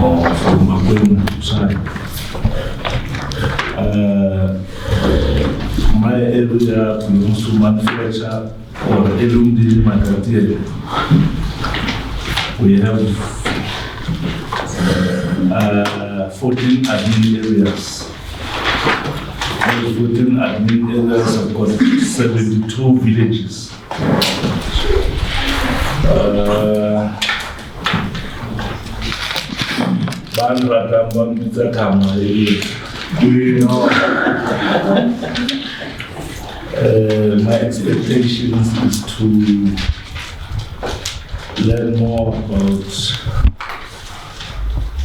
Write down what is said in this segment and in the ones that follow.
or from Makwenu side. My area belongs to manufacture or aluminum material. We have 14 admin areas. Those 14 admin areas have got 72 villages. My expectations is to learn more about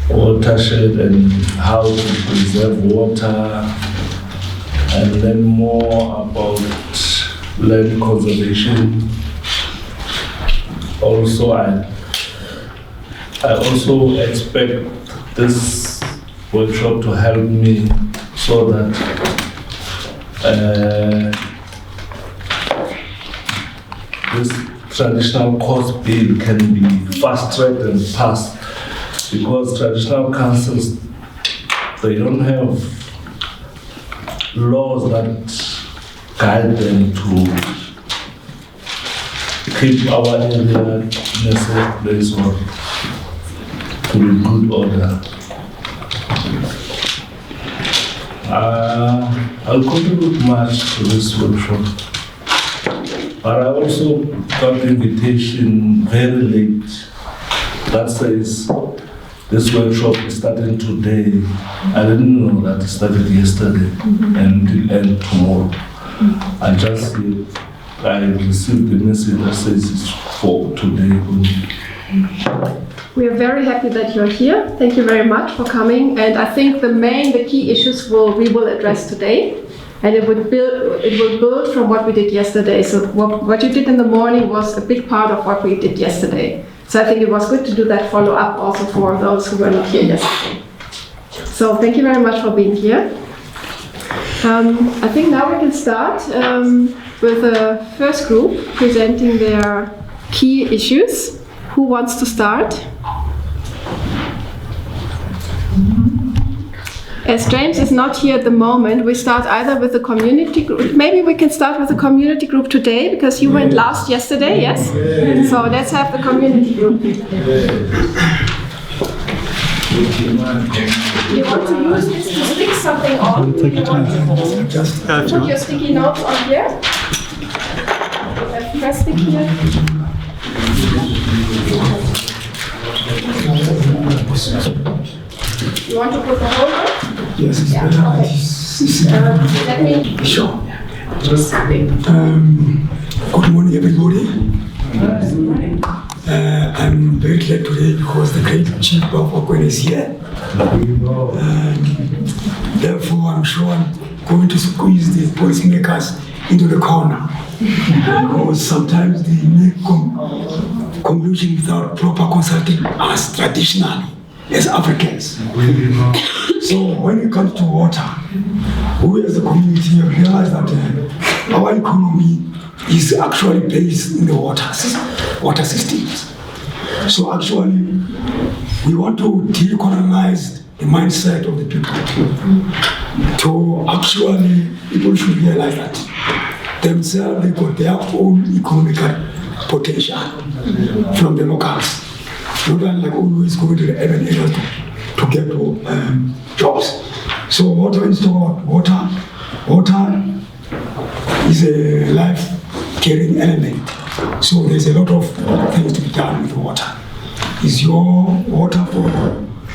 watershed and how to preserve water, and learn more about land conservation. Also, I also expect this workshop to help me so that this traditional course bill can be fast-tracked and passed, because traditional councils, they don't have laws that guide them to keep our area in a safe place or to be good order. I'll contribute much to this workshop, but I also got the invitation very late that says this workshop is starting today. I didn't know that it started yesterday and will end tomorrow. I received the message that says it's for today only. We are very happy that you're here. Thank you very much for coming. And I think the key issues we will address today. And it will build from what we did yesterday. So what you did in the morning was a big part of what we did yesterday. So I think it was good to do that follow-up also for those who were not here yesterday. So thank you very much for being here. I think now we can start with the first group presenting their key issues. Who wants to start? As James is not here at the moment, we start either with the community group. Maybe we can start with the community group today, because you went last yesterday, yes? So let's have the community group. You want to use this to stick something on? Take your time. Just put your sticky notes on here. You have press stick here. You want to put the holder? Yes, it's better. Okay. Let me. Sure. Just Good morning, everybody. I'm very glad today because the great Chief of Makwenu is here. Therefore, I'm sure I'm going to squeeze the policymakers into the corner, because sometimes they make conclusions without proper consulting us traditionally as Africans. So when it comes to water, we as a community have realized that our economy is actually based in the water systems. So actually, we want to decolonize the mindset of the people. To actually, people should realize that themselves, they got their own economic potential from the locals. Not like always going to the urban areas to get jobs. So water is a life-carrying element. So there's a lot of things to be done with water. Is your water for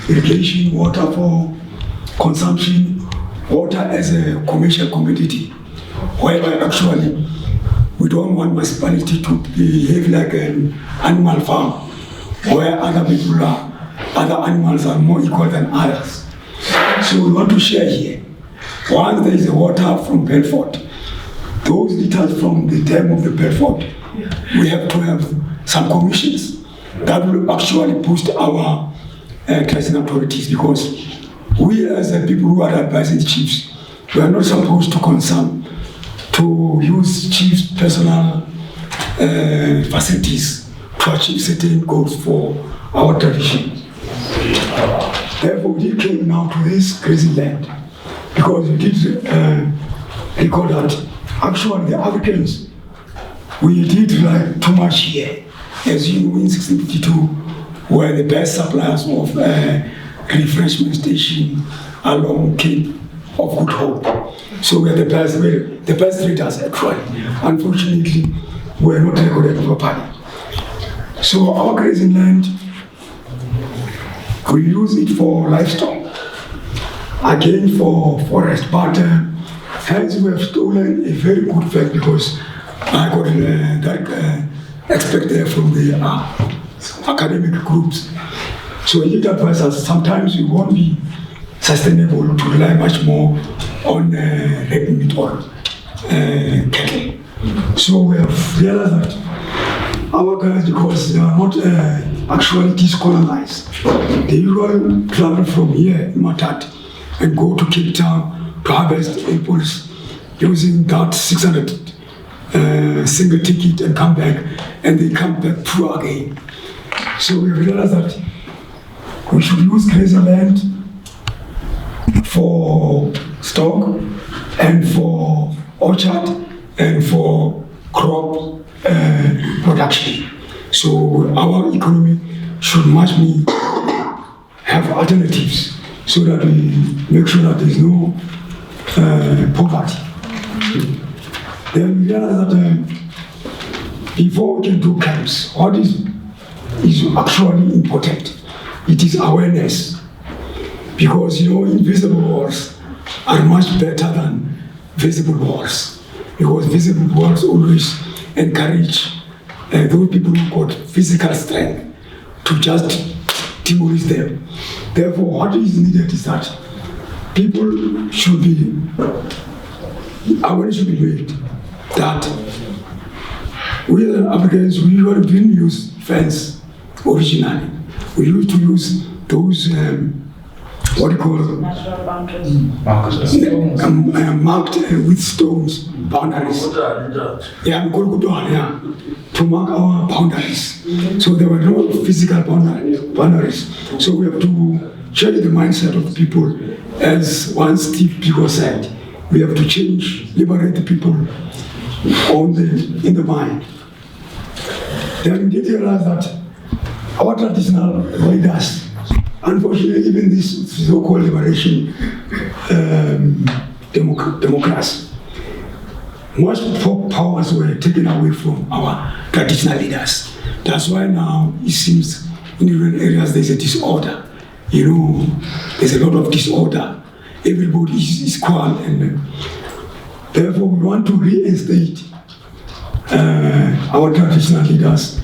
irrigation, water for consumption, water as a commercial commodity, whereby actually we don't want municipality to behave like an animal farm, where other animals are more equal than others. So we want to share here. Once there is a water from Belfort, those liters from the dam of the Belfort, we have to have some commissions that will actually boost our cleansing authorities, because we as the people who are advising the chiefs, we are not supposed to use chiefs' personal facilities to achieve certain goals for our tradition. Therefore, we came now to this crazy land because we did record that actually the Africans, we did like too much here. As you know, in 1652, were the best suppliers of refreshment station along Cape of Good Hope. So we're the best traders actually. Unfortunately, we're not recorded properly. So our grazing land, we use it for livestock, again for forest, but hence we have stolen a very good fact because I got that expected from the academic groups. So it advises sometimes it won't be sustainable to rely much more on red meat or cattle. So we have realized that our guys, because they are not actually discolonized, they usually travel from here in Matat and go to Cape Town to harvest apples using that 600 single ticket and come back, and they come back poor again. So we realized that we should use grazing land for stock and for orchard and for crop production. So our economy should much be have alternatives so that we make sure that there is no poverty. Then we realize that before we can do camps, what is actually important? It is awareness. Because invisible walls are much better than visible walls. Because visible walls always encourage those people who got physical strength to just demolish them. Therefore, what is needed is that people should be, awareness should be made that we as Africans, we usually didn't use fence originally. We used to use those what do you call them? Natural boundaries. Marked with stones, boundaries. Yeah, to mark our boundaries. So there were no physical boundaries. So we have to change the mindset of people. As one Steve Biko said, we have to liberate the people in the mind. Then we did realize that our traditional leaders, unfortunately, even this so-called liberation democracy, most powers were taken away from our traditional leaders. That's why now it seems in different areas there's a disorder. There's a lot of disorder. Everybody is quiet, and therefore we want to reinstate our traditional leaders.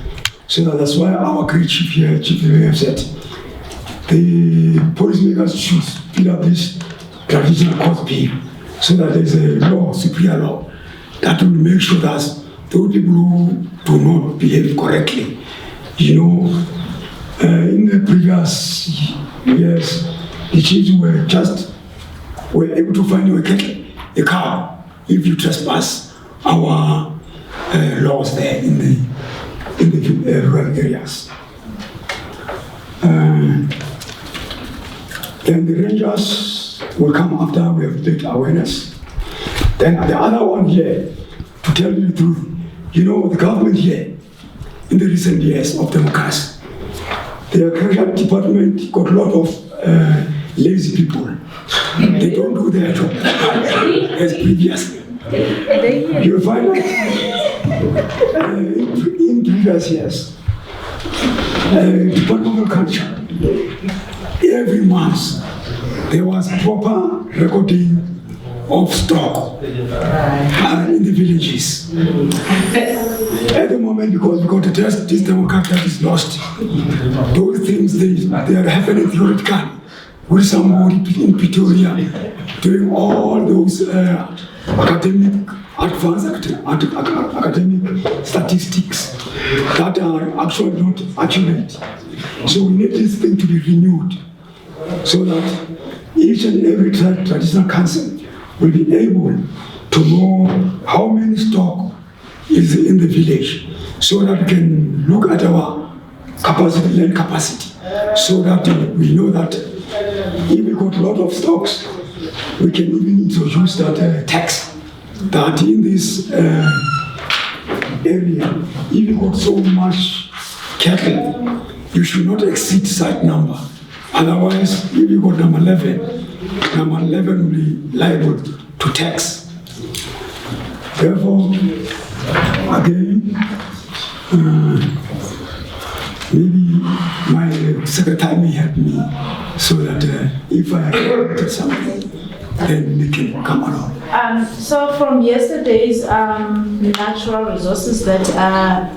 So that's why our great chief here, Chief have said, the policymakers should speed up this traditional court bill so that there's a law, superior law, that will make sure that those people who do not behave correctly, in the previous years, the chiefs were able to find a cow if you trespass our laws there in the rural areas. Then the rangers will come after we have built awareness. Then the other one here, to tell you the truth, the government here, in the recent years of democracy, the agriculture department got a lot of lazy people. They don't do their job as previously. You'll find that in previous years, Department of Culture, every month there was proper recording of stock in the villages. At the moment, because we got to test this democracy that is lost, those things they are happening theoretically with somebody in Pretoria doing all those academic advanced academic statistics that are actually not accurate. So we need this thing to be renewed so that each and every traditional council will be able to know how many stock is in the village so that we can look at our capacity, land capacity, so that we know that if we got a lot of stocks, we can even introduce that tax that in this area, if you got so much cattle, you should not exceed that number. Otherwise, if you got number 11 will be liable to tax. Therefore, again, maybe my secretary may help me so that if I get something, then we can come along. So from yesterday's natural resources that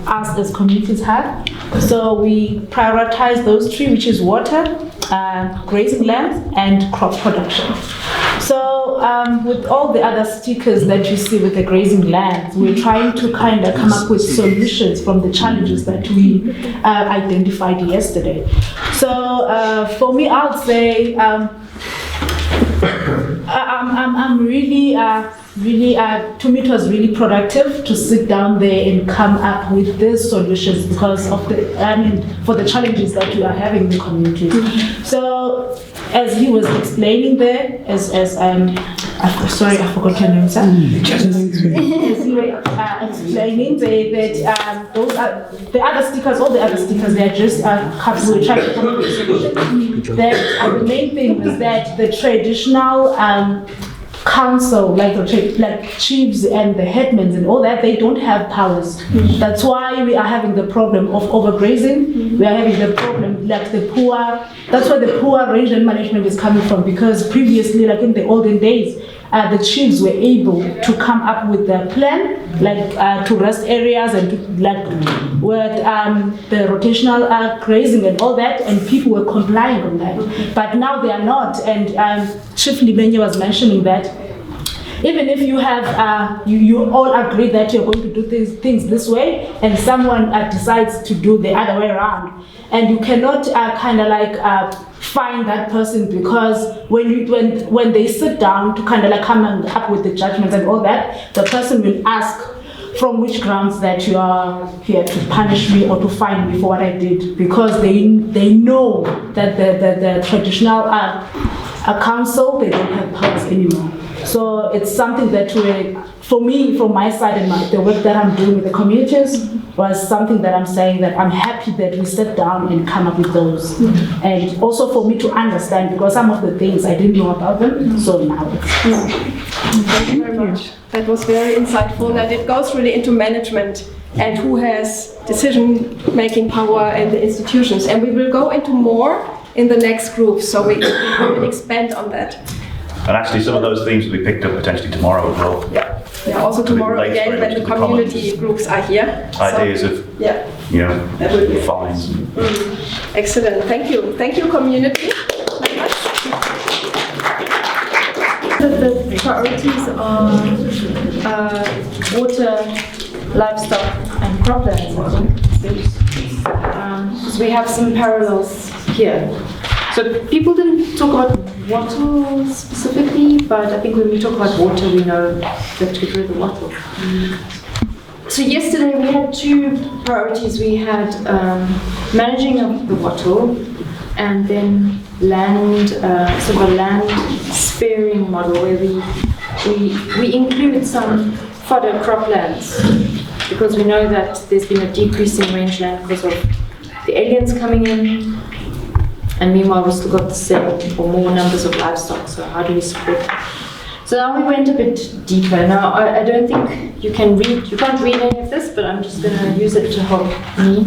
us as communities have, so we prioritize those three, which is water, grazing lands, and crop production. So with all the other stickers that you see with the grazing lands, we're trying to kind of come up with solutions from the challenges that we identified yesterday. So for me, I would say I'm really, to me it was really productive to sit down there and come up with these solutions because of for the challenges that we are having in the community. So as he was explaining there, sorry, I forgot your name, sir. As he was explaining that those are the other stickers, all the other stickers, they're just we're trying to come up with solutions. That the main thing was that the traditional council, like chiefs and the headmen and all that, they don't have powers. That's why we are having the problem of overgrazing. We are having the problem like the poor. That's where the poor rangeland management is coming from, because previously, like in the olden days, the chiefs were able to come up with a plan, like to rest areas and to, like with the rotational grazing and all that, and people were complying on that. But now they are not, and Chief Libenye was mentioning that even if you have, you all agree that you're going to do things this way, and someone decides to do the other way around, and you cannot kind of like find that person, because when they sit down to kind of like come up with the judgments and all that, the person will ask from which grounds that you are here to punish me or to fine me for what I did, because they know that the traditional council, they don't have powers anymore. So it's something that for me, from my side and the work that I'm doing with the communities, was something that I'm saying that I'm happy that we sat down and come up with those. And also for me to understand, because some of the things I didn't know about them, so now it's... Thank you very much. That was very insightful, and it goes really into management and who has decision-making power and the institutions. And we will go into more in the next group, so we will expand on that. And actually, some of those themes will be picked up potentially tomorrow as well. Yeah, also tomorrow again when the community groups are here. Ideas of, that will be fines. Excellent, thank you. Thank you, community. The priorities are water, livestock, and croplands, I think. Because we have some parallels here. So people didn't talk about wattle specifically, but I think when we talk about water, we know that to get rid of the wattle. So yesterday we had two priorities. We had managing of the wattle, and then land, sort of a land sparing model where we include some fodder croplands, because we know that there's been a decrease in rangeland because of the aliens coming in. And meanwhile, we've still got the same or more numbers of livestock, so how do we support that? So now we went a bit deeper. Now, I don't think you can't read any of this, but I'm just going to use it to help me.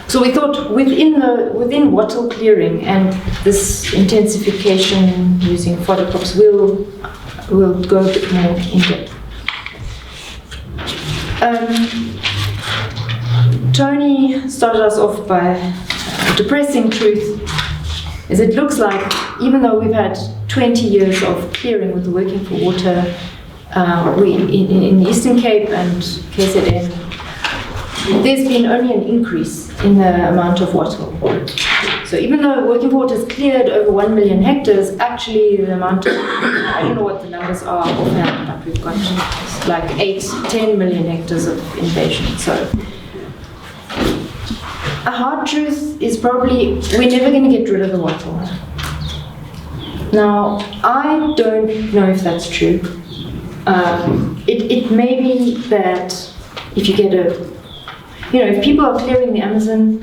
So we thought within wattle clearing and this intensification using fodder crops, we'll go a bit more in depth. Tony started us off by a depressing truth, is it looks like even though we've had 20 years of clearing with the Working for Water in the Eastern Cape and KZN, there's been only an increase in the amount of wattle. So even though Working for Water has cleared over 1 million hectares, actually the amount of, I don't know what the numbers are offhand, but we've got like 8-10 million hectares of invasion. So a hard truth is probably we're never going to get rid of the wattle. Now, I don't know if that's true. It may be that if you get if people are clearing the Amazon,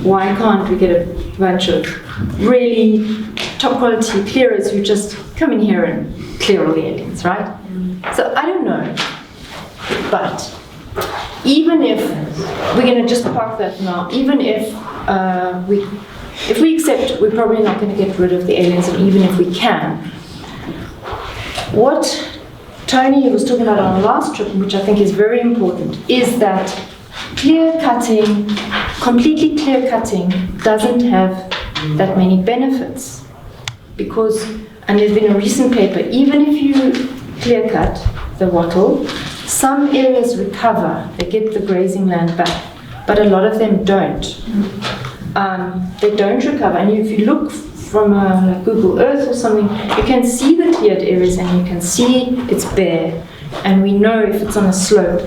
why can't we get a bunch of really top quality clearers who just come in here and clear all the aliens, right? So I don't know. But even if we're going to just park that now, even if we accept we're probably not going to get rid of the aliens, and even if we can, what Tony was talking about on our last trip, which I think is very important, is that completely clear cutting doesn't have that many benefits. Because, and there's been a recent paper, even if you clear cut the wattle, some areas recover, they get the grazing land back, but a lot of them don't. They don't recover, and if you look from like Google Earth or something, you can see the cleared areas and you can see it's bare, and we know if it's on a slope,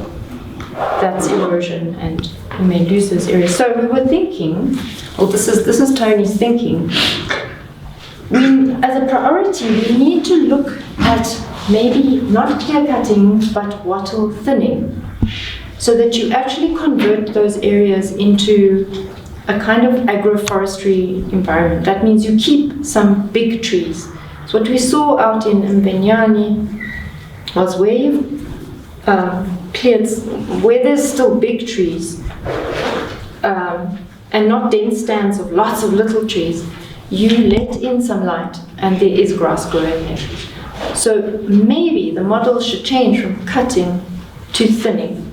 that's erosion, and we may lose those areas. So we were thinking, this is Tony's thinking, as a priority, we need to look at maybe not clear cutting, but wattle thinning, so that you actually convert those areas into a kind of agroforestry environment. That means you keep some big trees. So what we saw out in Mbenyani was where you've cleared, where there's still big trees, and not dense stands of lots of little trees, you let in some light and there is grass growing there. So maybe the model should change from cutting to thinning.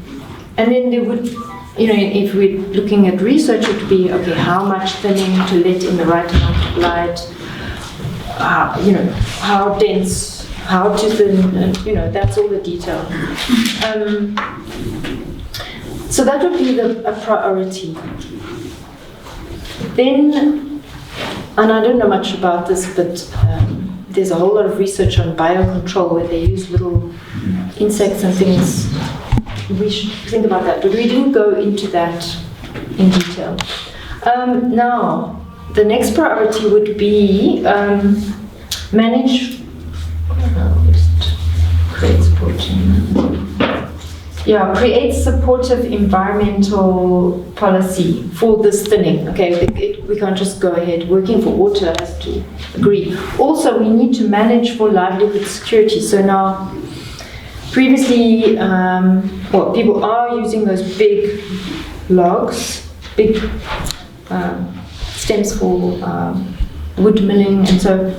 And then there would, if we're looking at research, it would be, okay, how much thinning to let in the right amount of light, how dense, how to thin, and, that's all the detail. So that would be a priority. Then, and I don't know much about this, but there's a whole lot of research on biocontrol where they use little insects and things. We should think about that, but we didn't go into that in detail. Now, the next priority would be manage. Create supportive environmental policy for this thinning. Okay, we can't just go ahead. Working for water has to agree. Also, we need to manage for livelihood security. So now, previously, people are using those big logs, big stems for wood milling, and so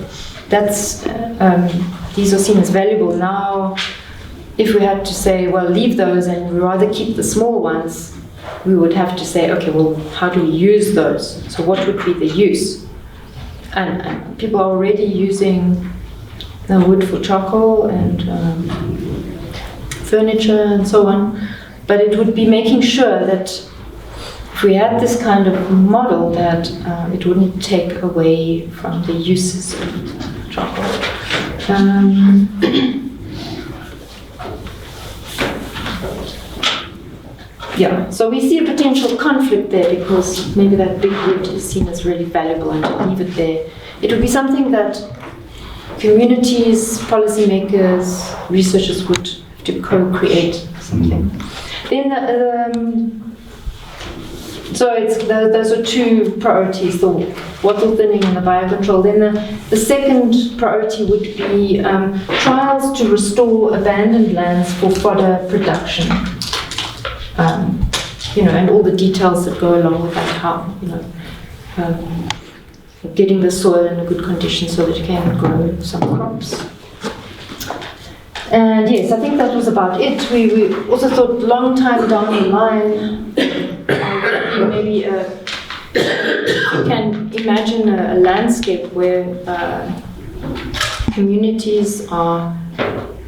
that's these are seen as valuable. Now, if we had to say, well, leave those and we'd rather keep the small ones, we would have to say, okay, well, how do we use those? So what would be the use? And people are already using the wood for charcoal and furniture and so on, but it would be making sure that if we had this kind of model that it wouldn't take away from the uses of charcoal. So we see a potential conflict there because maybe that big wood is seen as really valuable, and to leave it there, it would be something that communities, policymakers, researchers would have to co-create something. Then, so those are two priorities: the wattle thinning and the biocontrol. Then the second priority would be trials to restore abandoned lands for fodder production. And all the details that go along with that, how, getting the soil in a good condition so that you can grow some crops. And yes, I think that was about it. We also thought long time down the line, maybe you can imagine a landscape where communities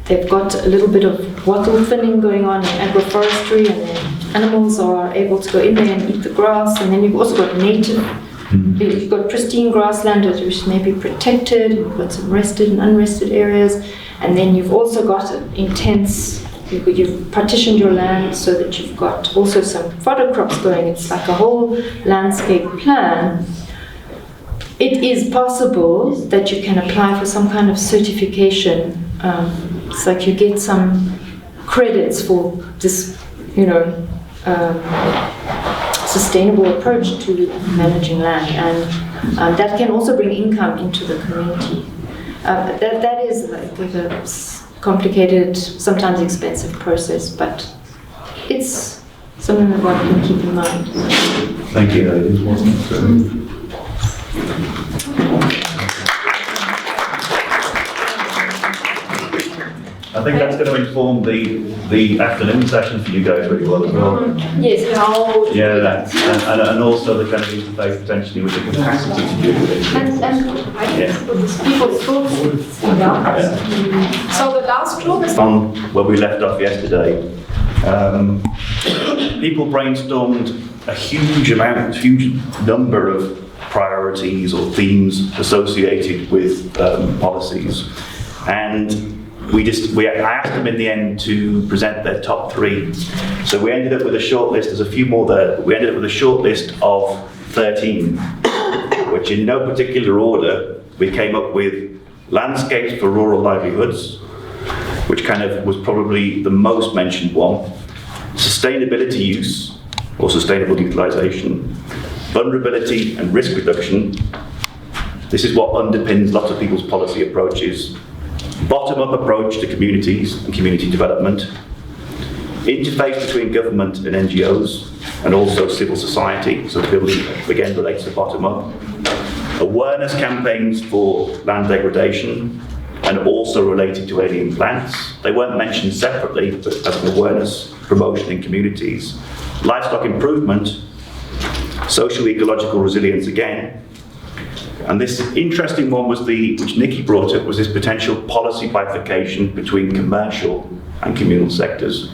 they've got a little bit of wattle thinning going on in agroforestry, and then animals are able to go in there and eat the grass, and then you've also got native, you've got pristine grassland which may be protected, you've got some rested and unrested areas, and then you've also got an intense you've partitioned your land so that you've got also some fodder crops going. It's like a whole landscape plan. It is possible that you can apply for some kind of certification. It's like you get some credits for this, sustainable approach to managing land, and that can also bring income into the community. That is like a complicated, sometimes expensive process, but it's something that one can keep in mind. Thank you, ladies. I think that's going to inform the afternoon session for you guys really well as well. Yes, how Yeah, that, and also the kind of interface potentially with the capacity to do this. and I guess with these people's thoughts about. So the last group is On where we left off yesterday, people brainstormed a huge number of priorities or themes associated with policies, and I asked them in the end to present their top 3. So we ended up with a short list. There's a few more there. But we ended up with a short list of 13, which in no particular order we came up with landscapes for rural livelihoods, which kind of was probably the most mentioned one, sustainability use or sustainable utilization, vulnerability and risk reduction. This is what underpins lots of people's policy approaches. Bottom-up approach to communities and community development, interface between government and NGOs, and also civil society, so building again relates to bottom-up, awareness campaigns for land degradation, and also related to alien plants. They weren't mentioned separately, but as an awareness promotion in communities, livestock improvement, social ecological resilience again. And this interesting one was which Nikki brought up, was this potential policy bifurcation between commercial and communal sectors.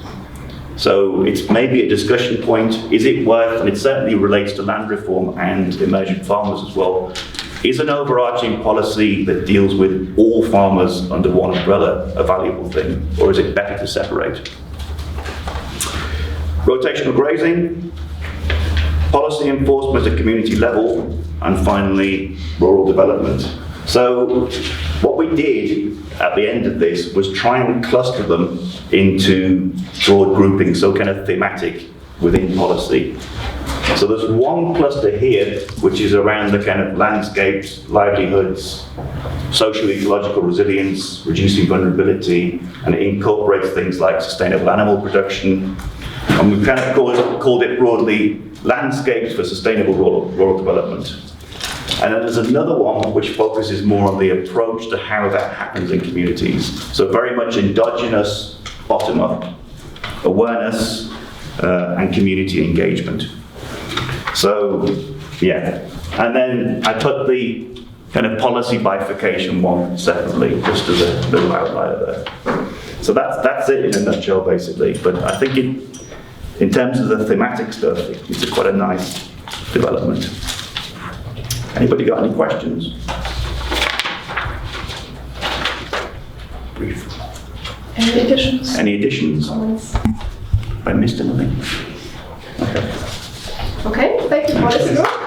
So it's maybe a discussion point. Is it worth, and it certainly relates to land reform and emergent farmers as well, is an overarching policy that deals with all farmers under one umbrella a valuable thing, or is it better to separate? Rotational grazing, policy enforcement at community level, and finally, rural development. So what we did at the end of this was try and cluster them into broad groupings, so kind of thematic within policy. So there's one cluster here, which is around the kind of landscapes, livelihoods, social ecological resilience, reducing vulnerability, and it incorporates things like sustainable animal production. And we've kind of called it broadly landscapes for sustainable rural development. And then there's another one which focuses more on the approach to how that happens in communities. So very much endogenous, bottom-up, awareness, and community engagement. So, yeah. And then I put the kind of policy bifurcation one separately, just as a little outlier there. So that's it in a nutshell, basically. But I think in terms of the thematic stuff, it's quite a nice development. Anybody got any questions? Brief. Any additions? Any additions? Comments? I missed anything? Okay. Okay, thank you for listening.